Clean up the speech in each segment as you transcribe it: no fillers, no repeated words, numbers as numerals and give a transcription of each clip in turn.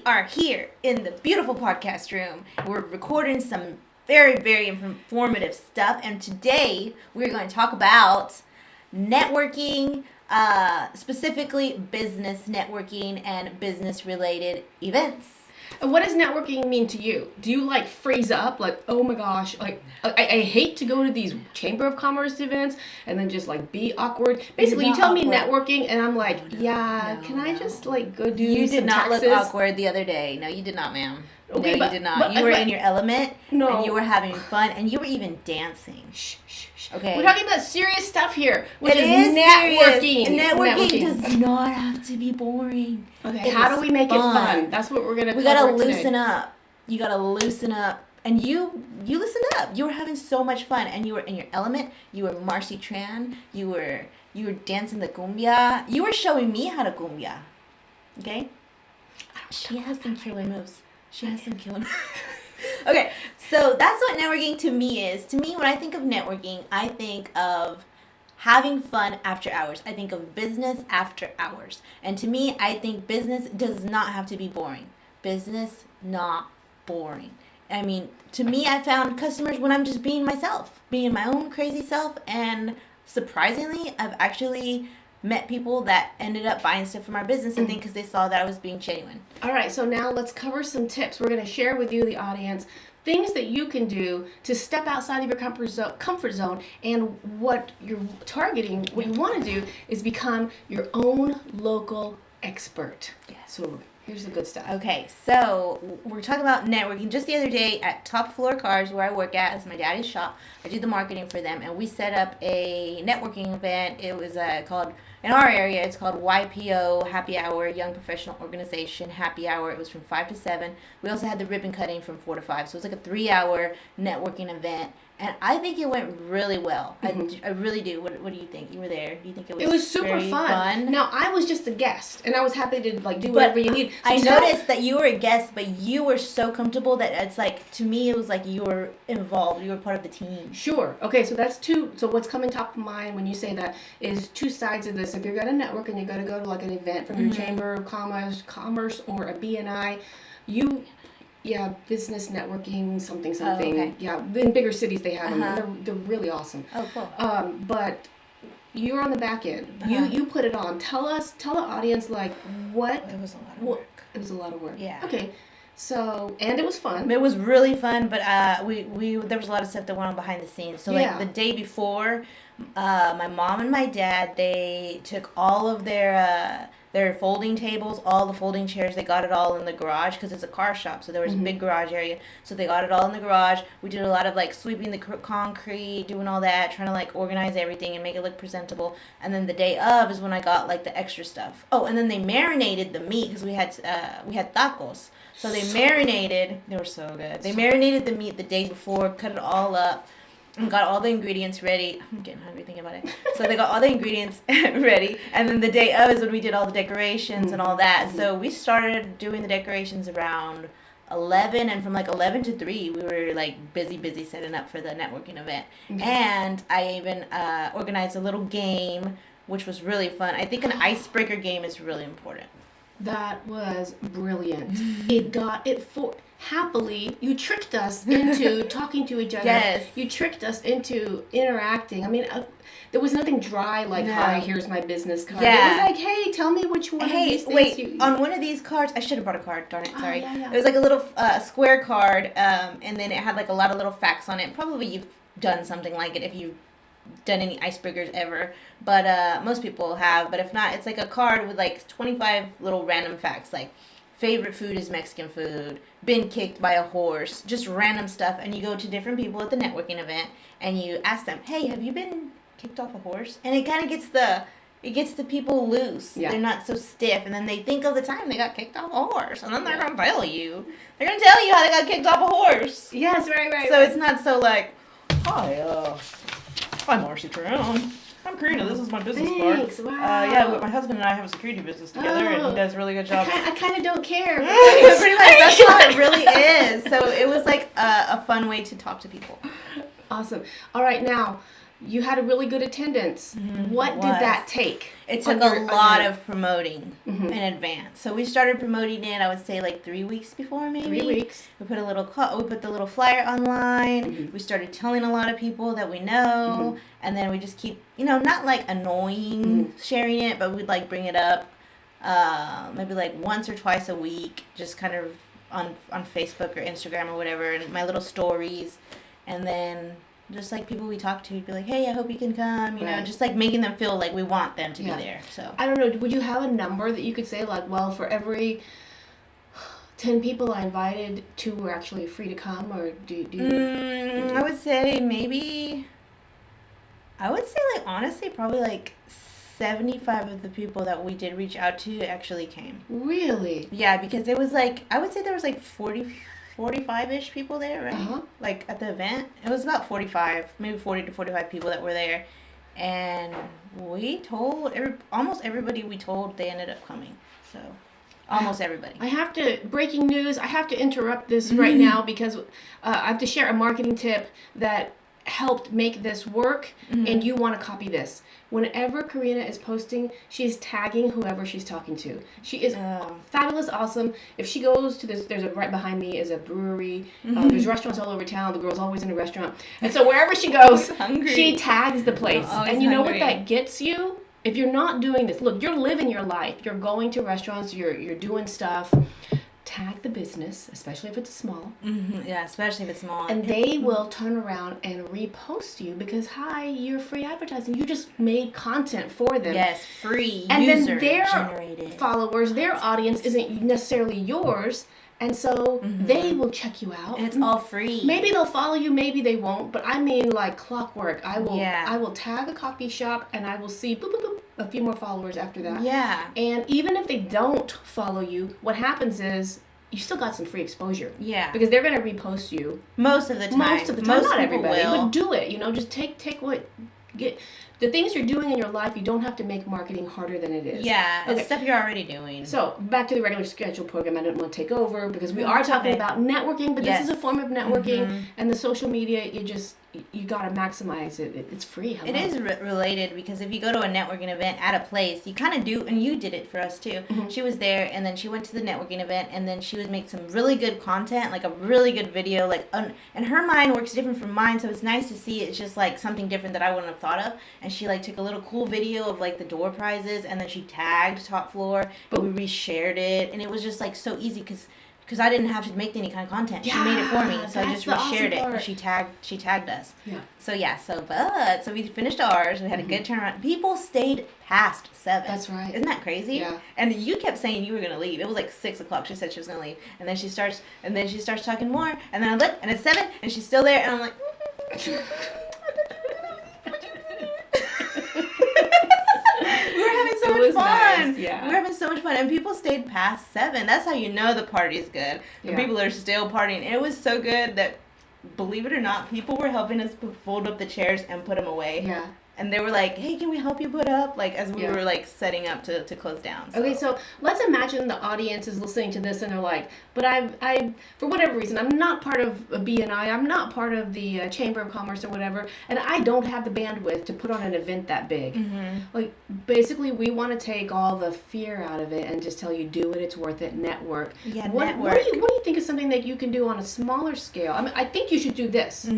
are here in the beautiful podcast room. We're recording some very, very informative stuff. And today we're going to talk about networking, specifically business networking and business related events. And what does networking mean to you? Do you freeze up oh my gosh, I hate to go to these Chamber of Commerce events and then just be awkward. Basically, you tell me networking and I'm can I just go do You some did not taxes? look awkward the other day. No, you did not, ma'am. Okay, no, you did not. You were in your element. No. And you were having fun and you were even dancing. Shh, shh, shh. Okay. We're talking about serious stuff here, which It is networking. Serious. Networking does not have to be boring. Okay, how do we make it fun? That's what we're going to cover We got to today. loosen up. You got to loosen up. And you loosened up. You were having so much fun and you were in your element. You were Marcy Tran. You were dancing the cumbia. You were showing me how to cumbia. Okay? She has some killer moves. Okay, so that's what networking to me is. To me, when I think of networking, I think of having fun after hours. I think of business after hours. And to me, I think business does not have to be boring. Business, not boring. I mean, to me, I found customers when I'm just being myself, being my own crazy self. And surprisingly, I've actually met people that ended up buying stuff from our business, I think, because they saw that I was being genuine. All right, so now let's cover some tips. We're going to share with you, the audience, things that you can do to step outside of your comfort zone. And what you're targeting, what you want to do is become your own local expert. Yes. So here's the good stuff. Okay, so we're talking about networking. Just the other day at Top Floor Cars, where I work at, it's my daddy's shop. I do the marketing for them, and we set up a networking event. It was called, in our area, it's called YPO, Happy Hour, Young Professional Organization Happy Hour. It was from 5 to 7. We also had the ribbon cutting from 4 to 5. So it was like a 3-hour networking event. And I think it went really well. Mm-hmm. I really do. What do you think? You were there. Do you think it was super very fun? Now, I was just a guest, and I was happy to do whatever you need. So I noticed that you were a guest, but you were so comfortable that it's to me, it was like you were involved. You were part of the team. Sure. Okay, so that's two. So what's coming top of mind when you say that is two sides of this. If you're going to network and you're going to go to an event from your Chamber of Commerce or a BNI, business networking, something. Oh, okay. Yeah, in bigger cities they have them. They're really awesome. Oh, cool. But you're on the back end. You put it on. Tell the audience what. It was a lot of work. It was a lot of work. Yeah. Okay. So, and it was fun. It was really fun, but we there was a lot of stuff that went on behind the scenes. So the day before, my mom and my dad, they took all of their folding tables, all the folding chairs, they got it all in the garage because it's a car shop, so there was a big garage area. So they got it all in the garage. We did a lot of sweeping the concrete, doing all that, trying to organize everything and make it look presentable. And then the day of is when I got the extra stuff. Oh, and then they marinated the meat because we had tacos. So they marinated. They were so good. They marinated the meat the day before, cut it all up, and got all the ingredients ready. I'm getting hungry thinking about it. So they got all the ingredients ready. And then the day of is when we did all the decorations and all that. So we started doing the decorations around 11. And from 11 to 3, we were busy setting up for the networking event. Mm-hmm. And I even organized a little game, which was really fun. I think an icebreaker game is really important. That was brilliant. Happily, you tricked us into talking to each other. Yes. You tricked us into interacting. I mean, there was nothing dry hi, here's my business card. Yeah. It was hey, tell me which one of these things on one of these cards, I should have brought a card, darn it, sorry. Yeah. It was a little square card, and then it had a lot of little facts on it. Probably you've done something like it if you've done any icebreakers ever, but most people have. But if not, it's a card with 25 little random facts, favorite food is Mexican food, been kicked by a horse, just random stuff. And you go to different people at the networking event and you ask them, hey, have you been kicked off a horse? And it kind of gets the people loose. Yeah. They're not so stiff. And then they think of the time they got kicked off a horse. And then they're going to tell you. They're going to tell you how they got kicked off a horse. Yes, right. So it's not so hi, I'm Marcy Tran. I'm Carrina. This is my business card. Wow. My husband and I have a security business together, and he does a really good job. I kind of don't care. Pretty much, that's how it really is. So it was a fun way to talk to people. Awesome. All right, now, You had a really good attendance. What did that take? It took a lot of promoting in advance. So we started promoting it, I would say, like 3 weeks before, maybe. 3 weeks. We put the little flyer online. We started telling a lot of people that we know, and then we just keep, not like annoying sharing it, but we'd like bring it up maybe like once or twice a week, just kind of on Facebook or Instagram or whatever, and my little stories, and then just like people we talk to, be like, hey, I hope you can come, just like making them feel like we want them to be there. So I don't know, would you have a number that you could say, like, well, for every 10 people I invited, 2 were actually free to come, or do you I would say like honestly probably like 75 of the people that we did reach out to actually came. Really? Yeah, because it was like, I would say there was like 45-ish people there, right? Like at the event. It was about 45, maybe 40 to 45 people that were there. And we told, almost everybody we told, they ended up coming. So, almost everybody. Breaking news, I have to interrupt this right now because I have to share a marketing tip that helped make this work, and you want to copy this. Whenever Carrina is posting, she's tagging whoever she's talking to. She is fabulous, awesome. If she goes to this, right behind me is a brewery. There's restaurants all over town. The girl's always in a restaurant. And so wherever she goes, she tags the place. And you know what that gets you? If you're not doing this, look, you're living your life. You're going to restaurants. You're doing stuff. Tag the business, especially if it's small. Yeah, especially if it's small. And they will turn around and repost you because, hi, you're free advertising. You just made content for them. Yes, free, and user then their generated followers, their audience isn't necessarily yours. And so they will check you out. And it's all free. Maybe they'll follow you, maybe they won't. But I mean, like clockwork. I will tag a coffee shop and I will see boop, boop, boop, a few more followers after that. Yeah. And even if they don't follow you, what happens is you still got some free exposure. Yeah. Because they're going to repost you. Most of the time. Most not everybody. Will. But do it. Just take the things you're doing in your life, you don't have to make marketing harder than it is. Yeah, it's stuff you're already doing. So, back to the regular schedule program. I don't want to take over because we are talking about networking, but this is a form of networking, and the social media, you got to maximize it. It's free. Hello. It is related because if you go to a networking event at a place, you kind of do, and you did it for us too. She was there, and then she went to the networking event, and then she would make some really good content, like a really good video, and her mind works different from mine, so it's nice to see it's just like something different that I wouldn't have thought of. And she like took a little cool video of like the door prizes, and then she tagged Top Floor, but we reshared it, and it was just like so easy because I didn't have to make any kind of content. She made it for me, so I just reshared it. And she tagged us. Yeah. So we finished ours. We had a good turnaround. People stayed past 7. That's right. Isn't that crazy? Yeah. And you kept saying you were gonna leave. It was like 6 o'clock. She said she was gonna leave, and then she starts talking more, and then I look, and it's 7, and she's still there, and I'm like. So much fun. Nice. Yeah. We were having so much fun, and people stayed past 7. That's how you know the party's good. When people are still partying. And it was so good that, believe it or not, people were helping us fold up the chairs and put them away. Yeah. And they were like, hey, can we help you put up? Like, as we were, like, setting up to close down. So. Okay, so let's imagine the audience is listening to this and they're like, but I for whatever reason, I'm not part of a BNI, I'm not part of the Chamber of Commerce or whatever, and I don't have the bandwidth to put on an event that big. Like, basically, we want to take all the fear out of it and just tell you, do it, it's worth it, network. Yeah, network. What do you think is something that you can do on a smaller scale? I mean, I think you should do this.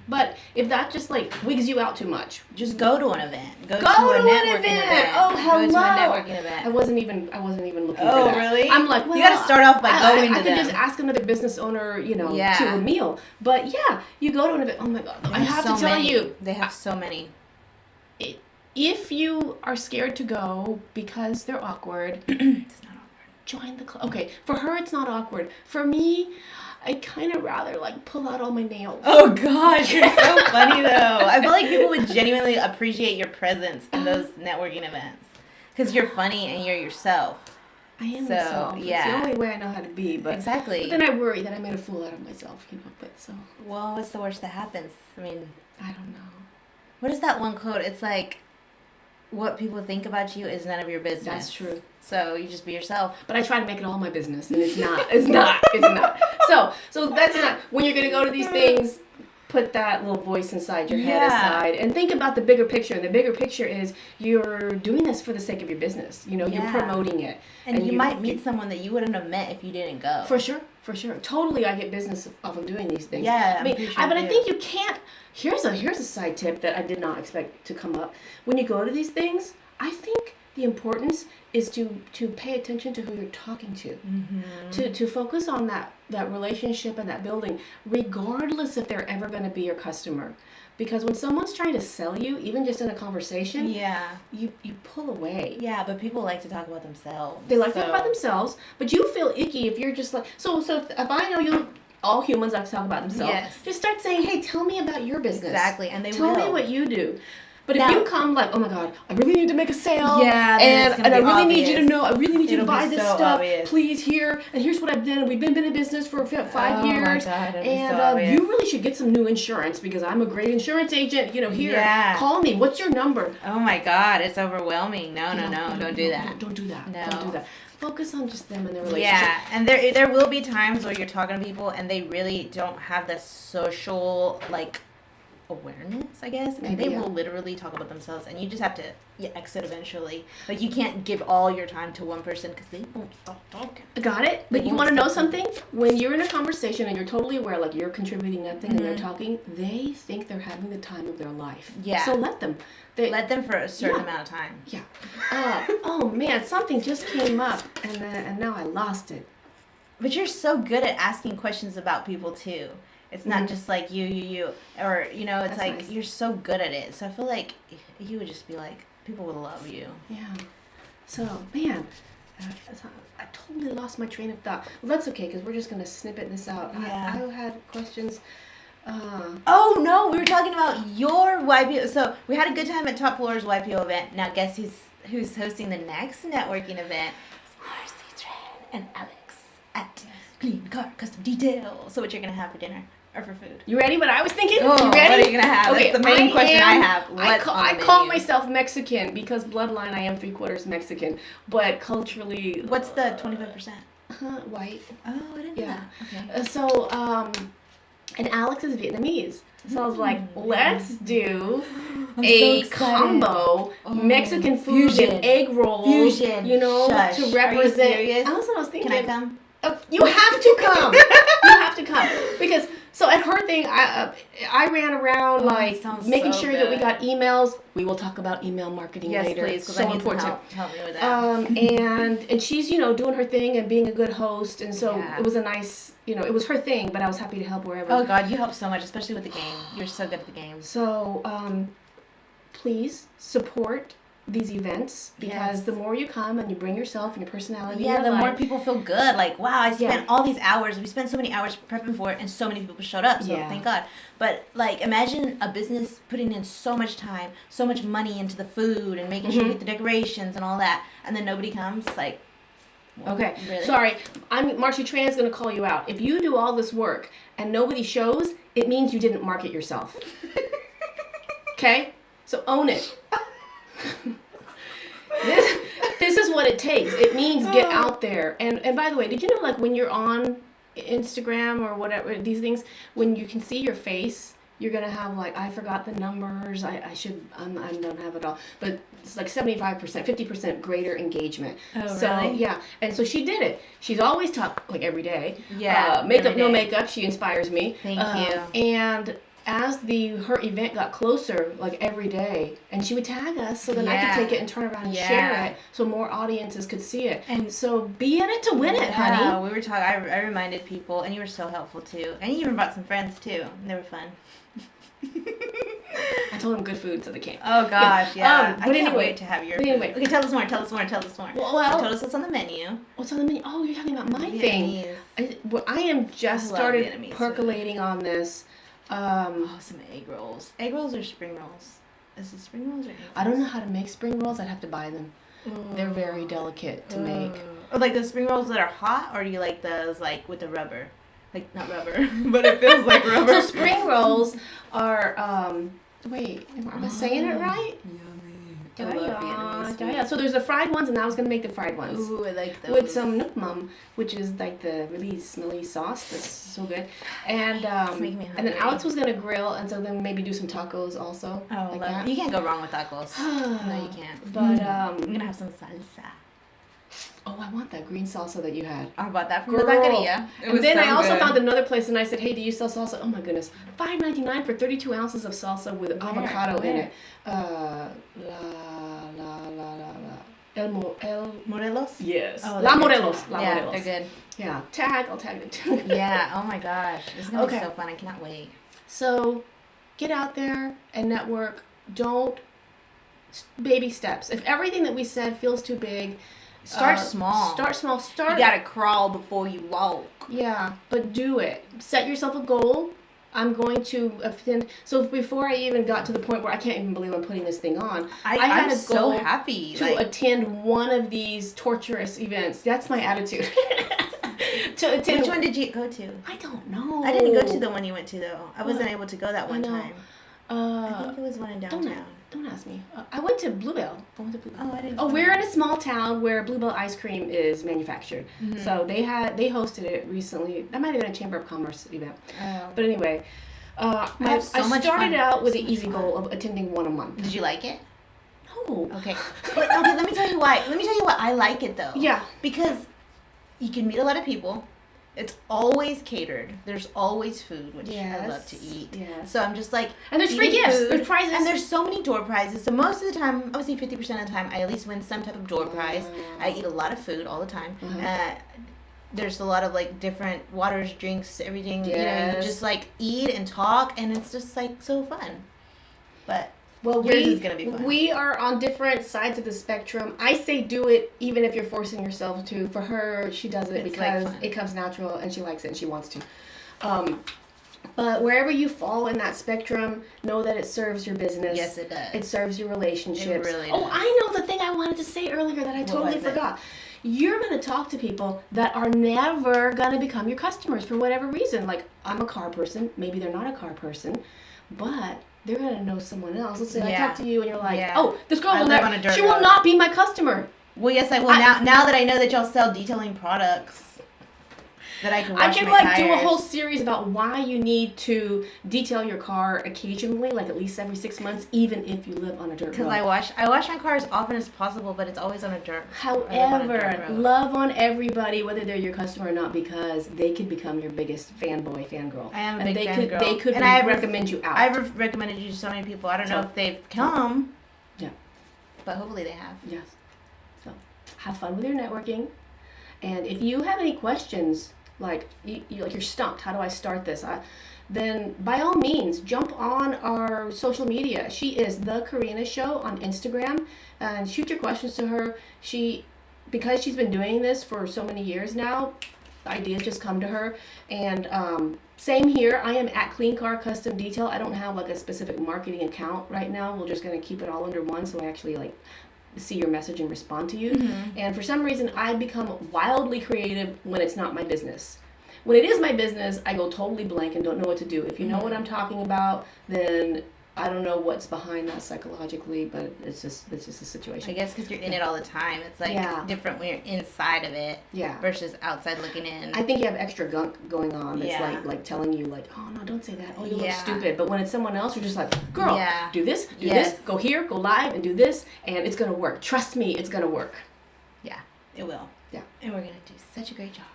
But if that just, like, wigs you out too much, just go to an event. Go to a networking event. Oh, hello. Go to a networking event. I wasn't even looking for that. Oh, really? I'm like, well, you got to start off by going to them. I could just ask another business owner, to a meal. But yeah, you go to an event. Oh my God, I have to tell you, they have so many. If you are scared to go because they're awkward, it's not awkward. Join the club. Okay, for her it's not awkward. For me, I kind of rather like pull out all my nails. Oh gosh, you're so funny though. I feel like people would genuinely appreciate your presence in those networking events because you're funny and you're yourself. I am myself. Yeah. It's the only way I know how to be. But exactly. But then I worry that I made a fool out of myself, But so. Well, what's the worst that happens? I mean, I don't know. What is that one quote? It's like, what people think about you is none of your business. That's true. So you just be yourself. But I try to make it all my business, and it's not. It's not. So that's not. When you're gonna go to these things, put that little voice inside your head aside and think about the bigger picture. And the bigger picture is you're doing this for the sake of your business. You know, you're promoting it. And you might meet someone that you wouldn't have met if you didn't go. For sure. Totally, I get business off of doing these things. Yeah, but I think you can't. Here's a side tip that I did not expect to come up. When you go to these things, I think the importance is to pay attention to who you're talking to. Mm-hmm. To focus on that relationship and that building, regardless if they're ever going to be your customer. Because when someone's trying to sell you, even just in a conversation, you pull away. Yeah, but people like to talk about themselves. They like to talk about themselves, but you feel icky if you're just like, so if I know you, all humans like to talk about themselves. Yes. Just start saying, hey, tell me about your business. Exactly, and tell me what you do. But if you come like, oh my God, I really need to make a sale. Yeah, and I really need you to know, I really need you to buy this stuff. Obvious. Please, here. And here's what I've done. And we've been in business for 5 years. My God, and you really should get some new insurance because I'm a great insurance agent. You know, here, call me. What's your number? Oh my God, it's overwhelming. No, don't do that. Don't do that. No. Don't do that. Focus on just them and their relationship. Yeah, and there will be times where you're talking to people and they really don't have the social, like, awareness, I guess, and they will literally talk about themselves, and you just have to exit eventually. Like, you can't give all your time to one person because they won't stop talking. Got it? But you want to know something? When you're in a conversation and you're totally aware, like you're contributing nothing and they're talking, they think they're having the time of their life. Yeah. So let them. Let them for a certain amount of time. Yeah. Oh man, something just came up and now I lost it. But you're so good at asking questions about people too. It's not just like you, or, you know, it's like, nice. You're so good at it. So I feel like you would just be like, people would love you. Yeah. So, man, I totally lost my train of thought. Well, that's okay, because we're just going to snippet this out. Yeah. I had questions. Oh, no, we were talking about your YPO. So we had a good time at Top Floor's YPO event. Now guess who's hosting the next networking event? Marcy Tran and Alex at Clean Car Custom Detail. So what you're going to have for dinner? Or for food. You ready? What I was thinking? Oh, you ready? What are you gonna have? Okay, that's the main question I have. I call myself Mexican because bloodline I am 3/4 Mexican, but culturally. What's the 25%? White. Oh, I didn't know that. Okay. And Alex is Vietnamese. So I was like, let's do a combo Mexican food fusion. And egg rolls. Fusion. You know, Shush. to represent. Are you serious? That's what I was thinking. Can I come? You have to come. You have to come because at her thing, I ran around making sure that we got emails. We will talk about email marketing later. Yes, please. So important. Help me with that. And she's doing her thing and being a good host, and so it was a nice it was her thing. But I was happy to help wherever. Oh God, you help so much, especially with the game. You're so good at the game. So please support these events because the more you come and you bring yourself and your personality the more people feel good, like, wow, I spent all these hours, we spent so many hours prepping for it and so many people showed up, so thank God. But like, imagine a business putting in so much time, so much money into the food and making sure you get the decorations and all that, and then nobody comes. Like, okay, really? Sorry, Marcy Tran is going to call you out. If you do all this work and nobody shows, it means you didn't market yourself. Okay, so own it. This is what it takes. It means get out there. And by the way, did you know, like, when you're on Instagram or whatever, these things, when you can see your face, you're gonna have like, I forgot the numbers. I don't have it all, but it's like 75%, 50% greater engagement. Oh, so really? Yeah, and so she did it. She's always taught like every day. Yeah, makeup, every day. No makeup. She inspires me. Thank you. And as her event got closer, like every day, and she would tag us so then I could take it and turn around and share it so more audiences could see it. And so be in it to win it, honey. Yeah, we were talking, I reminded people, and you were so helpful too. And you even brought some friends too. They were fun. I told them good food, so they came. Oh gosh, yeah. But I can't wait to have your food. Anyway. Okay, tell us more. Well, tell us what's on the menu. What's on the menu? Oh, you're talking about my thing. I am just started percolating on this. Some egg rolls. Egg rolls or spring rolls? Is it spring rolls or egg rolls? I don't know how to make spring rolls. I'd have to buy them. They're very delicate to make. Or like the spring rolls that are hot, or do you like those like with the rubber? Like, not rubber, but it feels like rubber. So spring rolls are, wait, am I saying it right? Yummy. I love Vietnamese food. Yeah. So there's the fried ones, and I was gonna make the fried ones. Ooh, I like those. With some nuc mum, which is like the really smelly sauce that's so good. And making me and then hungry. Alex was gonna grill, and so then maybe do some tacos also. Oh, like love that. You can't go wrong with tacos. No, you can't. But I'm gonna have some salsa. oh, I want that green salsa that you had. I bought that from Girl. the taqueria. And then I also found another place, and I said, "Hey, do you sell salsa?" Oh my goodness, $5.99 for 32 ounces of salsa with avocado in it. El Morelos? Yes. Oh, La they're good Morelos. too. La Yeah, Morelos. they're good. Yeah. I'll tag it too. Yeah, oh my gosh. This is gonna be Okay. so fun. I cannot wait. So, get out there and network. Don't baby steps. If everything that we said feels too big, Start small. Start small. You gotta crawl before you walk. Yeah, but do it. Set yourself a goal. I'm going to attend. So before I even got to the point where I can't even believe I'm putting this thing on, I had I'm a goal so happy to attend one of these torturous events. That's my attitude. To attend. Which one did you go to? I don't know. I didn't go to the one you went to though. I wasn't able to go that one know. time. I think it was one in downtown. Don't ask me. I went to Bluebell. Oh, I didn't. Oh, we're in a small town where Bluebell ice cream is manufactured. Mm-hmm. So they hosted it recently. That might have been a Chamber of Commerce event. Oh. But anyway, I started out with an easy goal of attending one a month. Did you like it? No. Okay. Let me tell you why. Let me tell you why I like it though. Yeah. Because you can meet a lot of people. It's always catered. There's always food, which I love to eat. Yes. So I'm just like, And there's free eating gifts. food, There's prizes. and there's so many door prizes. So most of the time, I would say 50% of the time, I at least win some type of door prize. I eat a lot of food all the time. There's a lot of like different waters, drinks, everything. Yes. You know, you just like eat and talk, and it's just like so fun. But Well, yours is gonna be fun. We are on different sides of the spectrum. I say do it even if you're forcing yourself to. For her, she does it It's because like fun. it comes natural and she likes it and she wants to. But wherever you fall in that spectrum, know that it serves your business. Yes, it does. It serves your relationships. It really Oh, does. I know the thing I wanted to say earlier that I totally was it? forgot. You're going to talk to people that are never going to become your customers for whatever reason. Like, I'm a car person. Maybe they're not a car person. But they're going to know someone else. Let's say I Yeah. talk to you and you're like, Yeah. oh, this girl I will live never, on a dirt she will road. not be my customer. Well, yes, I will. Now that I know that y'all sell detailing products, that I can wash I can my do a tires. whole series about why you need to detail your car occasionally, like at least every 6 months, even if you live on a dirt road. Because I wash my car as often as possible, but it's always on a dirt. I live on a However, dirt road. love on everybody, whether they're your customer or not, because they could become your biggest fanboy, fangirl. I am a and big they fangirl. could they could And I've recommend you out. I've recommended you to so many people. I don't know if they've come. Yeah. But hopefully they have. Yes. So have fun with your networking, and if you have any questions, like you're stumped, how do I start this? Then by all means jump on our social media. She is the Carrina Show on Instagram, and shoot your questions to her. Because she's been doing this for so many years now, ideas just come to her. And same here, I am at Clean Car Custom Detail. I don't have like a specific marketing account right now. We're just gonna keep it all under one, so I actually like see your message and respond to you. Mm-hmm. And for some reason, I become wildly creative when it's not my business. When it is my business, I go totally blank and don't know what to do. If you know what I'm talking about, then I don't know what's behind that psychologically, but it's just a situation. I guess because you're in it all the time. It's like different when you're inside of it versus outside looking in. I think you have extra gunk going on that's like telling you like, oh no, don't say that. Oh, you look stupid. But when it's someone else, you're just like, girl, do this, do this, go here, go live and do this, and it's going to work. Trust me, it's going to work. Yeah, it will. Yeah. And we're going to do such a great job.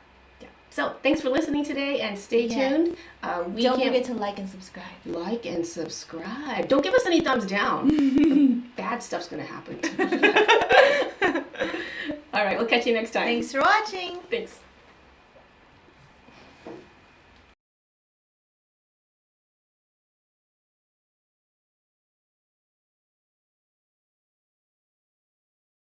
So, thanks for listening today, and stay tuned. Don't forget to like and subscribe. Like and subscribe. Don't give us any thumbs down. Bad stuff's going to happen. All right, we'll catch you next time. Thanks for watching. Thanks.